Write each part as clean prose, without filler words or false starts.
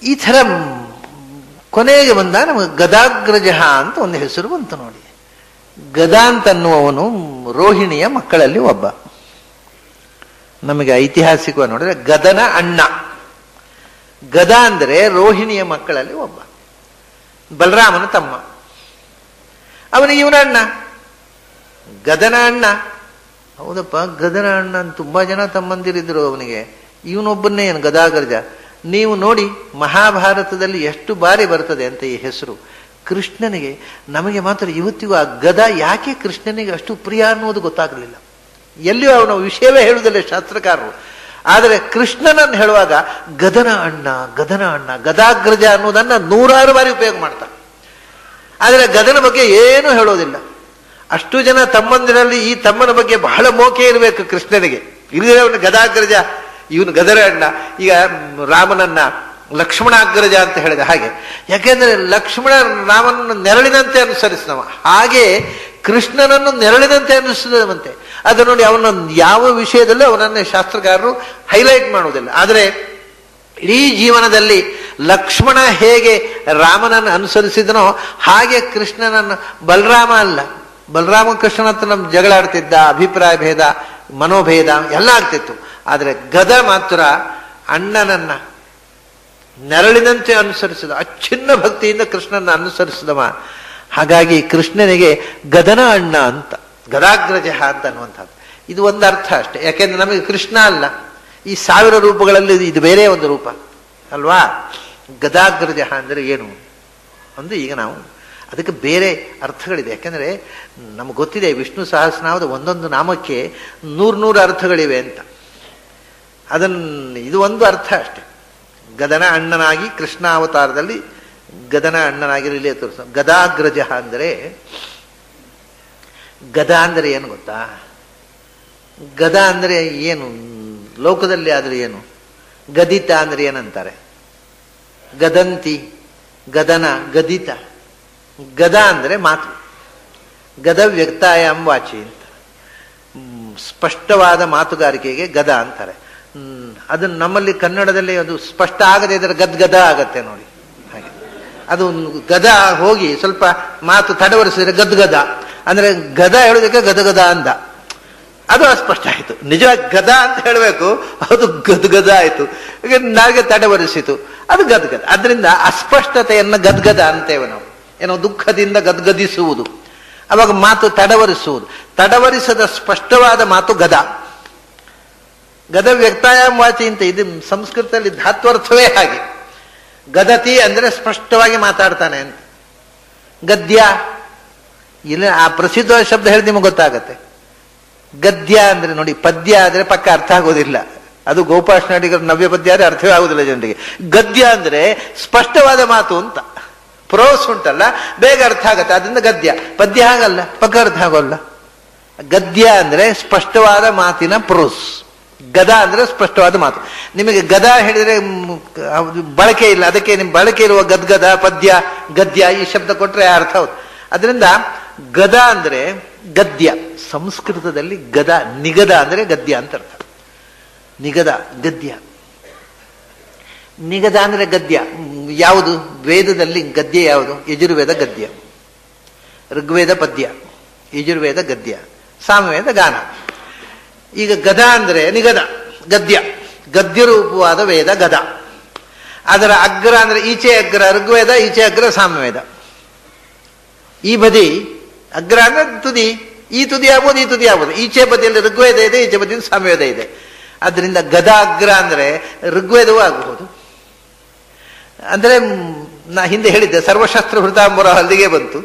ಈ ಥರ ಕೊನೆಗೆ ಬಂದ ನಮಗೆ ಗದಾಗ್ರಜ ಅಂತ ಒಂದು ಹೆಸರು ಬಂತು ನೋಡಿ. ಗದಾ ಅಂತನ್ನುವವನು ರೋಹಿಣಿಯ ಮಕ್ಕಳಲ್ಲಿ ಒಬ್ಬ. ನಮಗೆ ಐತಿಹಾಸಿಕ ನೋಡಿದ್ರೆ ಗದನ ಅಣ್ಣ. ಗದಾ ಅಂದರೆ ರೋಹಿಣಿಯ ಮಕ್ಕಳಲ್ಲಿ ಒಬ್ಬ, ಬಲರಾಮನ ತಮ್ಮ. ಅವನಿಗೆ ಇವನ ಅಣ್ಣ, ಗದನ ಅಣ್ಣ. ಹೌದಪ್ಪ, ಗದನ ಅಣ್ಣ ಅಂತ ತುಂಬಾ ಜನ ತಮ್ಮಂದಿರಿದ್ರು ಅವನಿಗೆ, ಇವನೊಬ್ಬನ್ನೇ ಏನು ಗದಾಗ್ರಜ. ನೀವು ನೋಡಿ ಮಹಾಭಾರತದಲ್ಲಿ ಎಷ್ಟು ಬಾರಿ ಬರ್ತದೆ ಅಂತ ಈ ಹೆಸರು. ಕೃಷ್ಣನಿಗೆ, ನಮಗೆ ಮಾತ್ರ ಇವತ್ತಿಗೂ ಆ ಗದ ಯಾಕೆ ಕೃಷ್ಣನಿಗೆ ಅಷ್ಟು ಪ್ರಿಯ ಅನ್ನೋದು ಗೊತ್ತಾಗಲಿಲ್ಲ. ಎಲ್ಲಿಯೂ ಅವನ ವಿಷಯವೇ ಹೇಳುವುದಿಲ್ಲ ಶಾಸ್ತ್ರಕಾರರು. ಆದರೆ ಕೃಷ್ಣನನ್ನು ಹೇಳುವಾಗ ಗದನ ಅಣ್ಣ, ಗದನ ಅಣ್ಣ, ಗದಾಗ್ರಜ ಅನ್ನೋದನ್ನ 100 ಬಾರಿ ಉಪಯೋಗ ಮಾಡ್ತಾರೆ. ಆದರೆ ಗದನ ಬಗ್ಗೆ ಏನೂ ಹೇಳೋದಿಲ್ಲ. ಅಷ್ಟು ಜನ ತಮ್ಮಂದಿರಲ್ಲಿ ಈ ತಮ್ಮನ ಬಗ್ಗೆ ಬಹಳ ಮೋಕೆ ಇರಬೇಕು ಕೃಷ್ಣನಿಗೆ. ಇಲ್ಲದೆ ಅವನು ಗದಾಗ್ರಜ, ಇವನು ಗದರ ಅಣ್ಣ. ಈಗ ರಾಮನನ್ನ ಲಕ್ಷ್ಮಣಾಗ್ರಜ ಅಂತ ಹೇಳಿದ ಹಾಗೆ, ಯಾಕೆಂದ್ರೆ ಲಕ್ಷ್ಮಣ ರಾಮನನ್ನು ನೆರಳಿನಂತೆ ಅನುಸರಿಸಿದವ, ಹಾಗೆ ಕೃಷ್ಣನನ್ನು ನೆರಳಿನಂತೆ ಅನುಸರಿಸಿದವಂತೆ. ಅದು ನೋಡಿ, ಅವನ ಯಾವ ವಿಷಯದಲ್ಲೂ ಅವನನ್ನೇ ಶಾಸ್ತ್ರಕಾರರು ಹೈಲೈಟ್ ಮಾಡುವುದಿಲ್ಲ. ಆದರೆ ಇಡೀ ಜೀವನದಲ್ಲಿ ಲಕ್ಷ್ಮಣ ಹೇಗೆ ರಾಮನನ್ನು ಅನುಸರಿಸಿದನೋ ಹಾಗೆ ಕೃಷ್ಣನನ್ನು, ಬಲರಾಮ ಅಲ್ಲ, ಬಲರಾಮ ಕೃಷ್ಣನ ಹತ್ರ ನಮ್ಮ ಜಗಳ ಆಡ್ತಿದ್ದ, ಅಭಿಪ್ರಾಯ ಭೇದ, ಮನೋಭೇದ ಎಲ್ಲ ಆಗ್ತಿತ್ತು. ಆದರೆ ಗದ ಮಾತ್ರ ಅಣ್ಣನನ್ನ ನೆರಳಿನಂತೆ ಅನುಸರಿಸಿದ, ಅಚ್ಛಿನ್ನ ಭಕ್ತಿಯಿಂದ ಕೃಷ್ಣನ ಅನುಸರಿಸಿದವ. ಹಾಗಾಗಿ ಕೃಷ್ಣನಿಗೆ ಗದನ ಅಣ್ಣ ಅಂತ, ಗದಾಗ್ರಜ ಅಂತ ಅನ್ನುವಂಥದ್ದು. ಇದು ಒಂದು ಅರ್ಥ ಅಷ್ಟೇ. ಯಾಕೆಂದ್ರೆ ನಮಗೆ ಕೃಷ್ಣ ಅಲ್ಲ, ಈ 1000 ರೂಪಗಳಲ್ಲಿ ಇದು ಬೇರೆ ಒಂದು ರೂಪ ಅಲ್ವಾ. ಗದಾಗ್ರಜ ಅಂದರೆ ಏನು ಒಂದು ಈಗ ನಾವು ಅದಕ್ಕೆ ಬೇರೆ ಅರ್ಥಗಳಿದೆ. ಯಾಕೆಂದ್ರೆ ನಮ್ಗೆ ಗೊತ್ತಿದೆ ವಿಷ್ಣು ಸಹಸ್ರನಾಮದ ಒಂದೊಂದು ನಾಮಕ್ಕೆ 100 ಅರ್ಥಗಳಿವೆ ಅಂತ. ಇದು ಒಂದು ಅರ್ಥ ಅಷ್ಟೆ. ಗದನ ಅಣ್ಣನಾಗಿ ಕೃಷ್ಣ ಅವತಾರದಲ್ಲಿ ಗದನ ಅಣ್ಣನಾಗಿರಲಿ ತೋರಿಸ. ಗದಾಗ್ರಜ ಅಂದರೆ, ಗದ ಅಂದರೆ ಏನು ಗೊತ್ತಾ? ಗದ ಅಂದರೆ ಏನು ಲೋಕದಲ್ಲಿ ಆದ್ರೆ ಏನು? ಗದಿತ ಅಂದ್ರೆ ಏನಂತಾರೆ? ಗದಂತಿ, ಗದನ, ಗದಿತ. ಗದ ಅಂದರೆ ಮಾತು. ಗದ ವ್ಯಕ್ತಾಯಂ ವಾಚಿ ಅಂತ, ಸ್ಪಷ್ಟವಾದ ಮಾತುಗಾರಿಕೆಗೆ ಗದ ಅಂತಾರೆ. ಅದನ್ನು ನಮ್ಮಲ್ಲಿ ಕನ್ನಡದಲ್ಲಿ ಅದು ಸ್ಪಷ್ಟ ಆಗದೆ ಇದ್ರೆ ಗದ್ಗದ ಆಗತ್ತೆ ನೋಡಿ. ಹಾಗೆ ಅದು ಗದ ಹೋಗಿ ಸ್ವಲ್ಪ ಮಾತು ತಡವರಿಸಿದ್ರೆ ಗದ್ಗದ ಅಂದ್ರೆ, ಗದ ಹೇಳೋದಕ್ಕೆ ಗದಗದ ಅಂದ, ಅದು ಅಸ್ಪಷ್ಟ ಆಯಿತು. ನಿಜ ಗದ ಅಂತ ಹೇಳಬೇಕು, ಅದು ಗದ್ಗದ ಆಯಿತು. ಈಗ ನಾಲ್ಗೆ ತಡವರಿಸಿತು, ಅದು ಗದ್ಗದ. ಅದರಿಂದ ಅಸ್ಪಷ್ಟತೆಯನ್ನು ಗದ್ಗದ ಅಂತೇವೆ ನಾವು. ಏನೋ ದುಃಖದಿಂದ ಗದ್ಗದಿಸುವುದು, ಅವಾಗ ಮಾತು ತಡವರಿಸುವುದು. ತಡವರಿಸದ ಸ್ಪಷ್ಟವಾದ ಮಾತು ಗದ. ಗದ ವ್ಯಕ್ತಾಯಂ ವಾಚಿ ಅಂತ, ಇದು ಸಂಸ್ಕೃತದಲ್ಲಿ ಧಾತ್ವರ್ಥವೇ ಹಾಗೆ. ಗದತಿ ಅಂದ್ರೆ ಸ್ಪಷ್ಟವಾಗಿ ಮಾತಾಡ್ತಾನೆ ಅಂತ. ಗದ್ಯ ಇಲ್ಲ, ಆ ಪ್ರಸಿದ್ಧವಾದ ಶಬ್ದ ಹೇಳಿ ನಿಮಗೆ ಗೊತ್ತಾಗತ್ತೆ. ಗದ್ಯ ಅಂದ್ರೆ ನೋಡಿ, ಪದ್ಯ ಆದ್ರೆ ಪಕ್ಕ ಅರ್ಥ ಆಗೋದಿಲ್ಲ, ಅದು ಗೋಪಾಲಕೃಷ್ಣಡಿಗರ ನವ್ಯ ಪದ್ಯ ಆದ್ರೆ ಅರ್ಥವೇ ಆಗುದಿಲ್ಲ ಜನರಿಗೆ. ಗದ್ಯ ಅಂದ್ರೆ ಸ್ಪಷ್ಟವಾದ ಮಾತು ಅಂತ. ಪ್ರೋಸ್ ಉಂಟಲ್ಲ, ಬೇಗ ಅರ್ಥ ಆಗತ್ತೆ, ಅದರಿಂದ ಗದ್ಯ. ಪದ್ಯ ಹಾಗಲ್ಲ, ಪಕ್ಕ ಅರ್ಥ ಆಗೋಲ್ಲ. ಗದ್ಯ ಅಂದ್ರೆ ಸ್ಪಷ್ಟವಾದ ಮಾತಿನ ಪ್ರೋಸ್, ಗದ ಅಂದ್ರೆ ಸ್ಪಷ್ಟವಾದ ಮಾತು. ನಿಮಗೆ ಗದ ಹೇಳಿದ್ರೆ ಬಳಕೆ ಇಲ್ಲ, ಅದಕ್ಕೆ ನಿಮ್ ಬಳಕೆ ಇರುವ ಗದ್ಗದ, ಪದ್ಯ, ಗದ್ಯ ಈ ಶಬ್ದ ಕೊಟ್ರೆ ಅರ್ಥ ಹೌದು. ಅದರಿಂದ ಗದ ಅಂದ್ರೆ ಗದ್ಯ. ಸಂಸ್ಕೃತದಲ್ಲಿ ಗದ, ನಿಗದ ಅಂದ್ರೆ ಗದ್ಯ ಅಂತ ಅರ್ಥ. ನಿಗದ ಗದ್ಯ, ನಿಗದ ಅಂದ್ರೆ ಗದ್ಯ. ಯಾವುದು ವೇದದಲ್ಲಿ ಗದ್ಯ ಯಾವುದು? ಯಜುರ್ವೇದ ಗದ್ಯ, ಋಗ್ವೇದ ಪದ್ಯ, ಯಜುರ್ವೇದ ಗದ್ಯ, ಸಾಮವೇದ ಗಾನ. ಈಗ ಗದ ಅಂದ್ರೆ ನಿಗದ, ಗದ್ಯ, ಗದ್ಯರೂಪವಾದ ವೇದ ಗದ. ಅದರ ಅಗ್ರ ಅಂದ್ರೆ ಈಚೆ ಅಗ್ರ ಋಗ್ವೇದ, ಈಚೆ ಅಗ್ರ ಸಾಮವೇದ. ಈ ಬದಿ ಅಗ್ರ ಅಂದ್ರೆ ತುದಿ, ಈ ತುದಿ ಆಗ್ಬೋದು, ಈ ತುದಿ ಆಗ್ಬೋದು. ಈಚೆ ಬದಿಯಲ್ಲಿ ಋಗ್ವೇದ ಇದೆ, ಈಚೆ ಬದಿಯಲ್ಲಿ ಸಾಮವೇದ ಇದೆ. ಅದರಿಂದ ಗದ ಅಗ್ರ ಅಂದ್ರೆ ಋಗ್ವೇದವೂ ಆಗಬಹುದು. ಅಂದ್ರೆ ನಾ ಹಿಂದೆ ಹೇಳಿದ್ದೆ, ಸರ್ವಶಾಸ್ತ್ರ ಹೃತಾಂಬರ ಅಲ್ಲಿಗೆ ಬಂತು.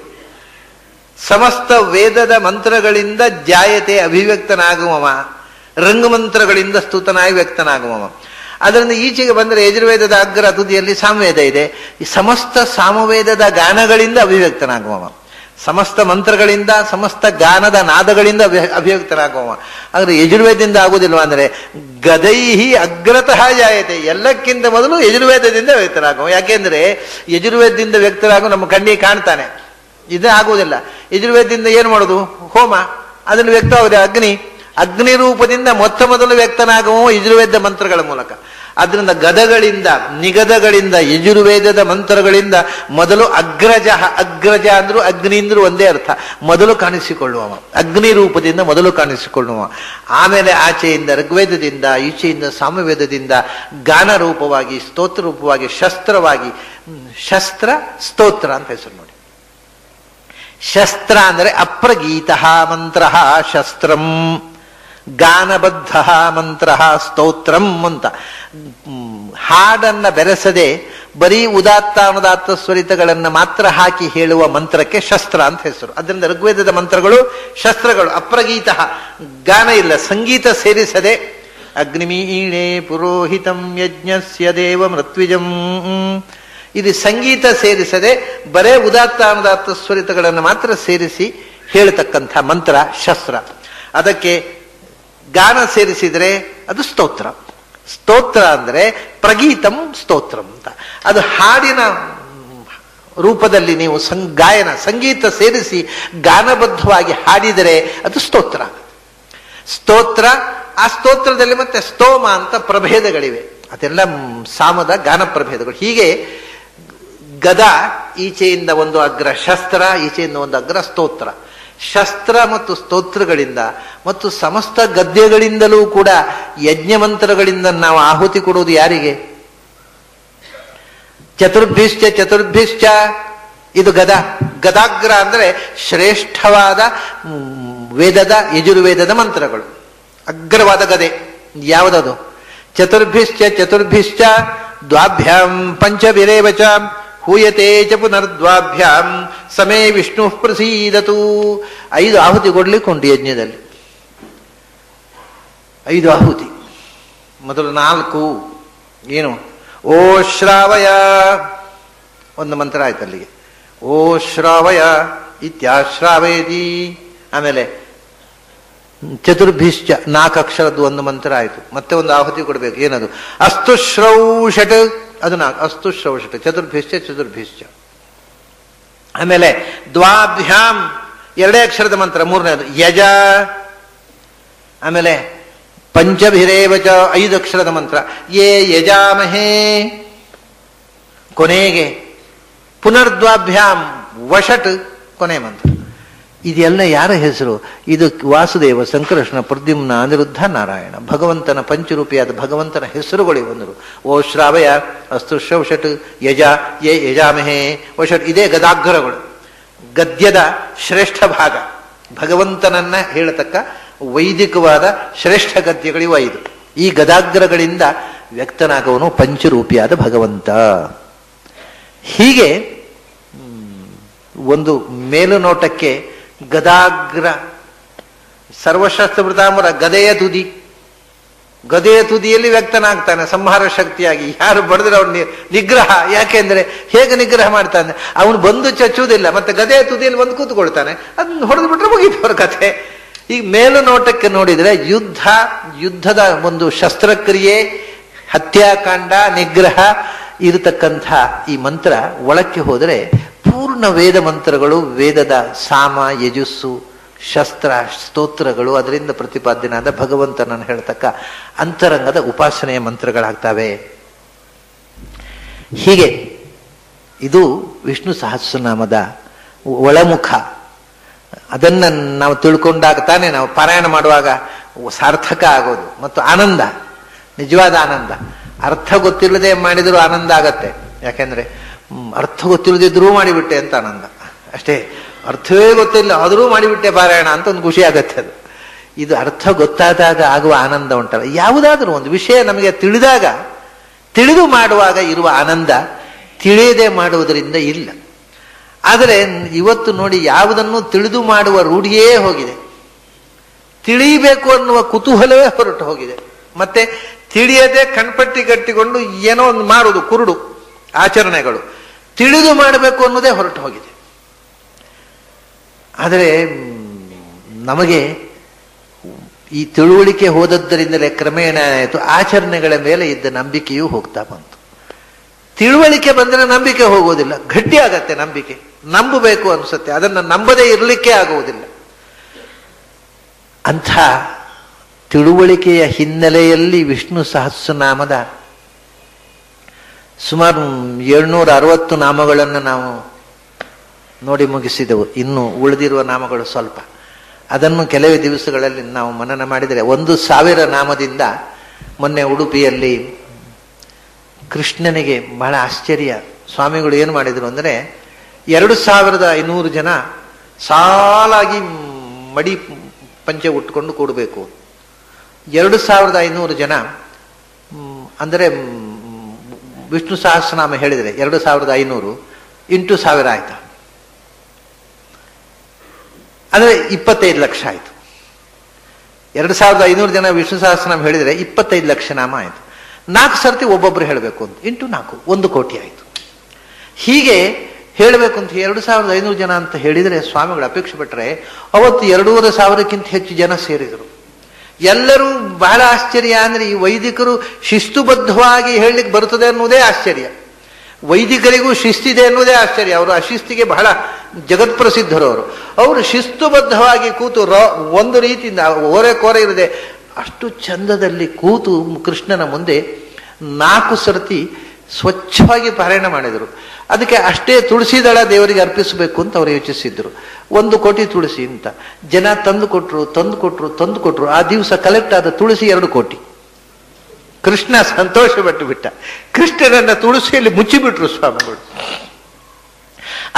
ಸಮಸ್ತ ವೇದದ ಮಂತ್ರಗಳಿಂದ ಜಾಯತೆ ಅಭಿವ್ಯಕ್ತನಾಗುವವ, ರಂಗಮಂತ್ರಗಳಿಂದ ಸ್ತುತನಾಗಿ ವ್ಯಕ್ತನಾಗುವವ. ಅದರಿಂದ ಈಚೆಗೆ ಬಂದರೆ ಯಜುರ್ವೇದದ ಅಗ್ರ ತುದಿಯಲ್ಲಿ ಸಾಮವೇದ ಇದೆ. ಈ ಸಮಸ್ತ ಸಾಮವೇದದ ಗಾನಗಳಿಂದ ಅಭಿವ್ಯಕ್ತನಾಗುವವ, ಸಮಸ್ತ ಮಂತ್ರಗಳಿಂದ, ಸಮಸ್ತ ಗಾನದ ನಾದಗಳಿಂದ ಅಭಿವ್ಯಕ್ತನಾಗುವವ. ಆದರೆ ಯಜುರ್ವೇದದಿಂದ ಆಗುವುದಿಲ್ವ ಅಂದ್ರೆ ಗದೈಹಿ ಅಗ್ರತಃ ಜಾಯತೆ, ಎಲ್ಲಕ್ಕಿಂತ ಮೊದಲು ಯಜುರ್ವೇದದಿಂದ ವ್ಯಕ್ತರಾಗುವ. ಯಾಕೆಂದ್ರೆ ಯಜುರ್ವೇದದಿಂದ ವ್ಯಕ್ತರಾಗುವ ನಮ್ಮ ಕಣ್ಣಿಗೆ ಕಾಣ್ತಾನೆ, ಇದೇ ಆಗುವುದಿಲ್ಲ. ಯಜುರ್ವೇದದಿಂದ ಏನು ಮಾಡೋದು? ಹೋಮ, ಅದನ್ನು ವ್ಯಕ್ತವಾಗಿದೆ ಅಗ್ನಿ. ಅಗ್ನಿ ರೂಪದಿಂದ ಮೊದಲು ವ್ಯಕ್ತನಾಗುವ ಯಜುರ್ವೇದ ಮಂತ್ರಗಳ ಮೂಲಕ. ಅದರಿಂದ ಗದಗಳಿಂದ, ನಿಗದಗಳಿಂದ, ಯಜುರ್ವೇದದ ಮಂತ್ರಗಳಿಂದ ಮೊದಲು ಅಗ್ರಜ ಅಂದ್ರು ಅಗ್ನಿ ಅಂದ್ರು ಒಂದೇ ಅರ್ಥ. ಮೊದಲು ಕಾಣಿಸಿಕೊಳ್ಳುವವ, ಅಗ್ನಿ ರೂಪದಿಂದ ಮೊದಲು ಕಾಣಿಸಿಕೊಳ್ಳುವ. ಆಮೇಲೆ ಆಚೆಯಿಂದ ಋಗ್ವೇದದಿಂದ, ಈಚೆಯಿಂದ ಸಾಮವೇದದಿಂದ ಗಾನ ರೂಪವಾಗಿ, ಸ್ತೋತ್ರ ರೂಪವಾಗಿ, ಶಸ್ತ್ರವಾಗಿ, ಶಸ್ತ್ರ ಸ್ತೋತ್ರ ಅಂತ ಹೆಸರು ನೋಡಿ. ಶಸ್ತ್ರ ಅಂದರೆ ಅಪ್ರಗೀತ ಮಂತ್ರ ಶಸ್ತ್ರಂ, ಗಾನಬದ್ಧ ಮಂತ್ರ ಸ್ತೋತ್ರಂ ಅಂತ. ಹಾಡನ್ನ ಬೆರೆಸದೆ ಬರೀ ಉದಾತ್ತ ಅನುದಾತ್ತ ಸ್ವರಿತಗಳನ್ನು ಮಾತ್ರ ಹಾಕಿ ಹೇಳುವ ಮಂತ್ರಕ್ಕೆ ಶಸ್ತ್ರ ಅಂತ ಹೆಸರು. ಅದರಿಂದ ಋಗ್ವೇದದ ಮಂತ್ರಗಳು ಶಸ್ತ್ರಗಳು. ಅಪ್ರಗೀತ, ಗಾನ ಇಲ್ಲ, ಸಂಗೀತ ಸೇರಿಸದೆ. ಅಗ್ನಿಮೀಣೆ ಪುರೋಹಿತಂ ಯಜ್ಞಸ್ಯ ದೇವ ಮೃತ್ವಿಜಂ, ಇದು ಸಂಗೀತ ಸೇರಿಸದೆ ಬರೇ ಉದಾತ್ತ ಅನುದಾತ್ತ ಸ್ವರಿತಗಳನ್ನು ಮಾತ್ರ ಸೇರಿಸಿ ಹೇಳತಕ್ಕಂಥ ಮಂತ್ರ ಶಸ್ತ್ರ. ಅದಕ್ಕೆ ಗಾನ ಸೇರಿಸಿದರೆ ಅದು ಸ್ತೋತ್ರ. ಸ್ತೋತ್ರ ಅಂದರೆ ಪ್ರಗೀತಂ ಸ್ತೋತ್ರಂ ಅಂತ. ಅದು ಹಾಡಿನ ರೂಪದಲ್ಲಿ ನೀವು ಗಾಯನ, ಸಂಗೀತ ಸೇರಿಸಿ ಗಾನಬದ್ಧವಾಗಿ ಹಾಡಿದರೆ ಅದು ಸ್ತೋತ್ರ. ಸ್ತೋತ್ರ, ಆ ಸ್ತೋತ್ರದಲ್ಲಿ ಮತ್ತೆ ಸ್ತೋಮ ಅಂತ ಪ್ರಭೇದಗಳಿವೆ. ಅದೆಲ್ಲ ಸಾಮದ ಗಾನ ಪ್ರಭೇದಗಳು. ಹೀಗೆ ಗದ ಈಚೆಯಿಂದ ಒಂದು ಅಗ್ರ ಶಸ್ತ್ರ, ಈಚೆಯಿಂದ ಒಂದು ಅಗ್ರ ಸ್ತೋತ್ರ. ಶಸ್ತ್ರ ಮತ್ತು ಸ್ತೋತ್ರಗಳಿಂದ ಮತ್ತು ಸಮಸ್ತ ಗದ್ಯಗಳಿಂದಲೂ ಕೂಡ ಯಜ್ಞ ಮಂತ್ರಗಳಿಂದ ನಾವು ಆಹುತಿ ಕೊಡುವುದು ಯಾರಿಗೆ? ಚತುರ್ಭಿಶ್ಚ ಇದು ಗದ. ಗದಾಗ್ರ ಅಂದರೆ ಶ್ರೇಷ್ಠವಾದ ವೇದದ, ಯಜುರ್ವೇದದ ಮಂತ್ರಗಳು. ಅಗ್ರವಾದ ಗದೆ ಯಾವುದದು? ಚತುರ್ಭಿಶ್ಚ ದ್ವಾಭ್ಯಾಂ ಪಂಚಭಿರೇವಚ ಹೂಯತೆ ಚ ಪುನರ್ದ್ವಾಭ್ಯಾಂ ಸಮೇ ವಿಷ್ಣು ಪ್ರಸೀದತು. 5 ಆಹುತಿ ಕೊಡ್ಲಿಕ್ಕೆ ಉಂಟು ಯಜ್ಞದಲ್ಲಿ. 5 ಆಹುತಿ. ಮೊದಲು 4 ಏನು? ಓ ಶ್ರಾವಯ ಒಂದು ಮಂತ್ರ ಆಯ್ತು ಅಲ್ಲಿಗೆ. ಓ ಶ್ರಾವಯ ಇತ್ಯಾಶ್ರಾವೇದಿ. ಆಮೇಲೆ ಚತುರ್ಭಿಶ್ಚ 4 ಅಕ್ಷರದ್ದು ಒಂದು ಮಂತ್ರ ಆಯ್ತು. ಮತ್ತೆ ಒಂದು ಆಹುತಿ ಕೊಡಬೇಕು. ಏನದು? ಅಸ್ತು ಶ್ರೌಷಟ್, ಅದು 4. ಅಸ್ತು ಶ್ರೌಷಟ್ ಚತುರ್ಭಿಶ್ಚ. ಆಮೇಲೆ ದ್ವಾಭ್ಯಾಂ 2 ಅಕ್ಷರದ ಮಂತ್ರ, 3ನೇದು ಯಜ. ಆಮೇಲೆ ಪಂಚಭಿರೇವಚ 5 ಅಕ್ಷರದ ಮಂತ್ರ, ಯೇ ಯಜಾಮಹೇ. ಕೊನೆಗೆ ಪುನರ್ದ್ವಾಭ್ಯಾಂ ವಷಟ್, ಕೊನೆ ಮಂತ್ರ. ಇದೆಲ್ಲ ಯಾರ ಹೆಸರು? ಇದು ವಾಸುದೇವ, ಸಂಕೃಷ್ಣ, ಪ್ರದ್ಯುಮ್ನ, ಅನಿರುದ್ಧ, ನಾರಾಯಣ, ಭಗವಂತನ ಪಂಚರೂಪಿಯಾದ ಭಗವಂತನ ಹೆಸರುಗಳು ಬಂದರು. ಓ ಶ್ರಾವಯ, ಅಸ್ತು ಶ್ರೌಷಟ್, ಯಜ, ಯೇ ಯಜಾಮಹೇ, ವಷಟ್. ಇದೇ ಗದಾಗ್ರಗಳು. ಗದ್ಯದ ಶ್ರೇಷ್ಠ ಭಾಗ, ಭಗವಂತನನ್ನ ಹೇಳತಕ್ಕ ವೈದಿಕವಾದ ಶ್ರೇಷ್ಠ ಗದ್ಯಗಳಿವು 5. ಈ ಗದಾಗ್ರಗಳಿಂದ ವ್ಯಕ್ತನಾಗುವನು ಪಂಚರೂಪಿಯಾದ ಭಗವಂತ. ಹೀಗೆ ಒಂದು ಮೇಲುನೋಟಕ್ಕೆ ಗದಾಗ್ರ ಸರ್ವಶಸ್ತ್ರವೃತಾಮರ ಗದೆಯ ತುದಿಯಲ್ಲಿ ವ್ಯಕ್ತನಾಗ್ತಾನೆ ಸಂಹಾರ ಶಕ್ತಿಯಾಗಿ. ಯಾರು ಬಡಿದ್ರೆ ಅವನು ನಿಗ್ರಹ. ಯಾಕೆಂದ್ರೆ ಹೇಗೆ ನಿಗ್ರಹ ಮಾಡ್ತಾನೆ? ಅವನು ಬಂದು ಚಚ್ಚುವುದಿಲ್ಲ, ಮತ್ತೆ ಗದೆಯ ತುದಿಯಲ್ಲಿ ಬಂದು ಕೂತ್ಕೊಳ್ತಾನೆ. ಅದನ್ನ ಹೊಡೆದು ಬಿಟ್ರೆ ಮುಗೀತು ಅವ್ರ ಕಥೆ. ಈಗ ಮೇಲುನೋಟಕ್ಕೆ ನೋಡಿದ್ರೆ ಯುದ್ಧದ ಒಂದು ಶಸ್ತ್ರಕ್ರಿಯೆ, ಹತ್ಯಾಕಾಂಡ, ನಿಗ್ರಹ ಇರತಕ್ಕಂಥ ಈ ಮಂತ್ರ ಒಳಕ್ಕೆ ಹೋದರೆ ಪೂರ್ಣ ವೇದ ಮಂತ್ರಗಳು, ವೇದದ ಸಾಮ, ಯಜಸ್ಸು, ಶಸ್ತ್ರ, ಸ್ತೋತ್ರಗಳು, ಅದರಿಂದ ಪ್ರತಿಪಾದ್ಯನಾದ ಭಗವಂತನನ್ನು ಹೇಳ್ತಕ್ಕ ಅಂತರಂಗದ ಉಪಾಸನೆಯ ಮಂತ್ರಗಳಾಗ್ತವೆ. ಹೀಗೆ ಇದು ವಿಷ್ಣು ಸಹಸ್ರನಾಮದ ಒಳಮುಖ. ಅದನ್ನು ನಾವು ತಿಳ್ಕೊಂಡಾಗ ತಾನೇ ನಾವು ಪಾರಾಯಣ ಮಾಡುವಾಗ ಸಾರ್ಥಕ ಆಗೋದು ಮತ್ತು ಆನಂದ, ನಿಜವಾದ ಆನಂದ. ಅರ್ಥ ಗೊತ್ತಿಲ್ಲದೆ ಮಾಡಿದರೂ ಆನಂದ ಆಗತ್ತೆ. ಯಾಕೆಂದ್ರೆ ಅರ್ಥ ಗೊತ್ತಿಲ್ಲದಿದ್ರೂ ಮಾಡಿಬಿಟ್ಟೆ ಅಂತ ಆನಂದ ಅಷ್ಟೇ. ಅರ್ಥವೇ ಗೊತ್ತಿಲ್ಲ ಆದರೂ ಮಾಡಿಬಿಟ್ಟೆ ಪಾರಾಯಣ ಅಂತ ಒಂದು ಖುಷಿ ಆಗತ್ತೆ. ಅದು ಇದು ಅರ್ಥ ಗೊತ್ತಾದಾಗ ಆಗುವ ಆನಂದ ಉಂಟಲ್ಲ. ಯಾವುದಾದ್ರೂ ಒಂದು ವಿಷಯ ನಮಗೆ ತಿಳಿದು ಮಾಡುವಾಗ ಇರುವ ಆನಂದ ತಿಳಿಯದೆ ಮಾಡುವುದರಿಂದ ಇಲ್ಲ. ಆದರೆ ಇವತ್ತು ನೋಡಿ, ಯಾವುದನ್ನು ತಿಳಿದು ಮಾಡುವ ರೂಢಿಯೇ ಹೋಗಿದೆ. ತಿಳಿಯಬೇಕು ಅನ್ನುವ ಕುತೂಹಲವೇ ಹೊರಟು ಹೋಗಿದೆ. ಮತ್ತೆ ತಿಳಿಯದೆ ಕಣ್ಪಟ್ಟಿ ಗಟ್ಟಿಕೊಂಡು ಏನೋ ಒಂದು ಮಾಡುವುದು, ಕುರುಡು ಆಚರಣೆಗಳು. ತಿಳಿದು ಮಾಡಬೇಕು ಅನ್ನೋದೇ ಹೊರಟು ಹೋಗಿದೆ. ಆದರೆ ನಮಗೆ ಈ ತಿಳುವಳಿಕೆ ಹೋದದ್ದರಿಂದಲೇ ಕ್ರಮೇಣ ಆಯಿತು ಆಚರಣೆಗಳ ಮೇಲೆ ಇದ್ದ ನಂಬಿಕೆಯೂ ಹೋಗ್ತಾ ಬಂತು. ತಿಳುವಳಿಕೆ ಬಂದರೆ ನಂಬಿಕೆ ಹೋಗೋದಿಲ್ಲ, ಗಟ್ಟಿ ಆಗತ್ತೆ ನಂಬಿಕೆ. ನಂಬಬೇಕು ಅನ್ಸುತ್ತೆ, ಅದನ್ನು ನಂಬದೇ ಇರಲಿಕ್ಕೆ ಆಗುವುದಿಲ್ಲ. ಅಂಥ ತಿಳುವಳಿಕೆಯ ಹಿನ್ನೆಲೆಯಲ್ಲಿ ವಿಷ್ಣು ಸಹಸ್ರನಾಮದ ಸುಮಾರು 760 ನಾಮಗಳನ್ನು ನಾವು ನೋಡಿ ಮುಗಿಸಿದೆವು. ಇನ್ನು ಉಳಿದಿರುವ ನಾಮಗಳು ಸ್ವಲ್ಪ. ಅದನ್ನು ಕೆಲವೇ ದಿವಸಗಳಲ್ಲಿ ನಾವು ಮನನ ಮಾಡಿದರೆ 1000 ನಾಮದಿಂದ ಮೊನ್ನೆ ಉಡುಪಿಯಲ್ಲಿ ಕೃಷ್ಣನಿಗೆ ಬಹಳ ಆಶ್ಚರ್ಯ. ಸ್ವಾಮಿಗಳು ಏನು ಮಾಡಿದರು ಅಂದರೆ 2500 ಜನ ಸಾಲಾಗಿ ಮಡಿ ಪಂಚೆ ಉಟ್ಕೊಂಡು ಕೂಡಬೇಕು. 2500 ಜನ ಅಂದರೆ ವಿಷ್ಣು ಸಹಸ್ರನಾಮ ಹೇಳಿದರೆ 2500 ಇಂಟು 1000 ಆಯ್ತು. ಅಂದರೆ 25 ಲಕ್ಷ ಆಯಿತು. 2500 ಜನ ವಿಷ್ಣು ಸಹಸ್ರನಾಮ ಹೇಳಿದರೆ 25 ಲಕ್ಷ ನಾಮ ಆಯಿತು. 4 ಸರ್ತಿ ಒಬ್ಬೊಬ್ಬರು ಹೇಳಬೇಕು ಅಂತ ಇಂಟು 4 1 ಕೋಟಿ ಆಯಿತು. ಹೀಗೆ ಹೇಳಬೇಕು ಅಂತ 2500 ಜನ ಅಂತ ಹೇಳಿದರೆ ಸ್ವಾಮಿಗಳು ಅಪೇಕ್ಷೆ ಪಟ್ಟರೆ ಅವತ್ತು 2500ಕ್ಕಿಂತ ಹೆಚ್ಚು ಜನ ಸೇರಿದರು. ಎಲ್ಲರೂ ಬಹಳ ಆಶ್ಚರ್ಯ. ಅಂದರೆ ಈ ವೈದಿಕರು ಶಿಸ್ತುಬದ್ಧವಾಗಿ ಹೇಳಲಿಕ್ಕೆ ಬರುತ್ತದೆ ಅನ್ನೋದೇ ಆಶ್ಚರ್ಯ. ವೈದಿಕರಿಗೂ ಶಿಸ್ತಿದೆ ಅನ್ನೋದೇ ಆಶ್ಚರ್ಯ. ಅವರು ಅಶಿಸ್ತಿಗೆ ಬಹಳ ಜಗತ್ಪ್ರಸಿದ್ಧರು. ಅವರು ಶಿಸ್ತುಬದ್ಧವಾಗಿ ಕೂತು ಒಂದು ರೀತಿಯಿಂದ ಓರೆ ಕೋರೆ ಇರದೆ ಅಷ್ಟು ಚಂದದಲ್ಲಿ ಕೂತು ಕೃಷ್ಣನ ಮುಂದೆ 4 ಸರ್ತಿ ಸ್ವಚ್ಛವಾಗಿ ಪಾರಾಯಣ ಮಾಡಿದರು. ಅದಕ್ಕೆ ಅಷ್ಟೇ ತುಳಸಿ ದಳ ದೇವರಿಗೆ ಅರ್ಪಿಸಬೇಕು ಅಂತ ಅವರು ಯೋಚಿಸಿದ್ರು. 1 ಕೋಟಿ ತುಳಸಿ ಅಂತ ಜನ ತಂದು ಕೊಟ್ಟರು. ಆ ದಿವಸ ಕಲೆಕ್ಟ್ ಆದ ತುಳಸಿ 2 ಕೋಟಿ. ಕೃಷ್ಣ ಸಂತೋಷಪಟ್ಟು ಬಿಟ್ಟ. ಕೃಷ್ಣನನ್ನ ತುಳಸಿಯಲ್ಲಿ ಮುಚ್ಚಿಬಿಟ್ರು ಸ್ವಾಮಿಗಳು.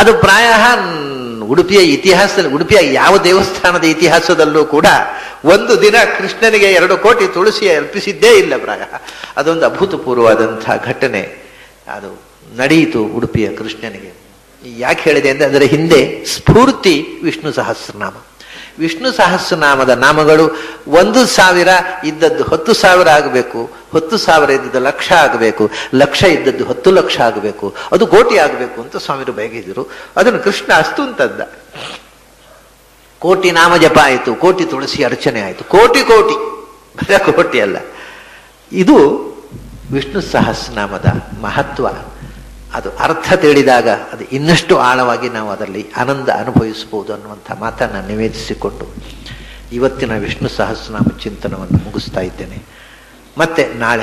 ಅದು ಪ್ರಾಯ ಉಡುಪಿಯ ಇತಿಹಾಸದಲ್ಲಿ, ಉಡುಪಿಯ ಯಾವ ದೇವಸ್ಥಾನದ ಇತಿಹಾಸದಲ್ಲೂ ಕೂಡ ಒಂದು ದಿನ ಕೃಷ್ಣನಿಗೆ 2 ಕೋಟಿ ತುಳಸಿ ಅರ್ಪಿಸಿದ್ದೇ ಇಲ್ಲ ಪ್ರಾಯ. ಅದೊಂದು ಅಭೂತಪೂರ್ವವಾದಂತಹ ಘಟನೆ ಅದು ನಡೆಯಿತು ಉಡುಪಿಯ ಕೃಷ್ಣನಿಗೆ. ಯಾಕೆ ಹೇಳಿದೆ ಅಂದರೆ ಹಿಂದೆ ಸ್ಫೂರ್ತಿ ವಿಷ್ಣು ಸಹಸ್ರನಾಮ. ವಿಷ್ಣು ಸಹಸ್ರನಾಮದ ನಾಮಗಳು 1000 ಇದ್ದದ್ದು 10,000 ಆಗಬೇಕು, 10,000 ಇದ್ದದ್ದು ಲಕ್ಷ ಆಗಬೇಕು, ಲಕ್ಷ ಇದ್ದದ್ದು 10 ಲಕ್ಷ ಆಗಬೇಕು, ಅದು ಕೋಟಿ ಆಗಬೇಕು ಅಂತ ಸ್ವಾಮಿರು ಬಯಗಿದ್ರು. ಅದನ್ನು ಕೃಷ್ಣ ಅಸ್ತು ಅಂತಂದ. ಕೋಟಿ ನಾಮ ಜಪ ಆಯಿತು, ಕೋಟಿ ತುಳಸಿ ಅರ್ಚನೆ ಆಯಿತು. ಕೋಟಿ ಬರ ಕೋಟಿ ಅಲ್ಲ. ಇದು ವಿಷ್ಣು ಸಹಸ್ರನಾಮದ ಮಹತ್ವ. ಅದು ಅರ್ಥ ತಿಳಿದಾಗ ಅದು ಇನ್ನಷ್ಟು ಆಳವಾಗಿ ನಾವು ಅದರಲ್ಲಿ ಆನಂದ ಅನುಭವಿಸಬಹುದು ಅನ್ನುವಂಥ ಮಾತನ್ನು ನಿವೇದಿಸಿಕೊಂಡು ಇವತ್ತಿನ ವಿಷ್ಣು ಸಹಸ್ರನಾಮ ಚಿಂತನವನ್ನು ಮುಗಿಸ್ತಾ ಇದ್ದೇನೆ. ಮತ್ತೆ ನಾಳೆ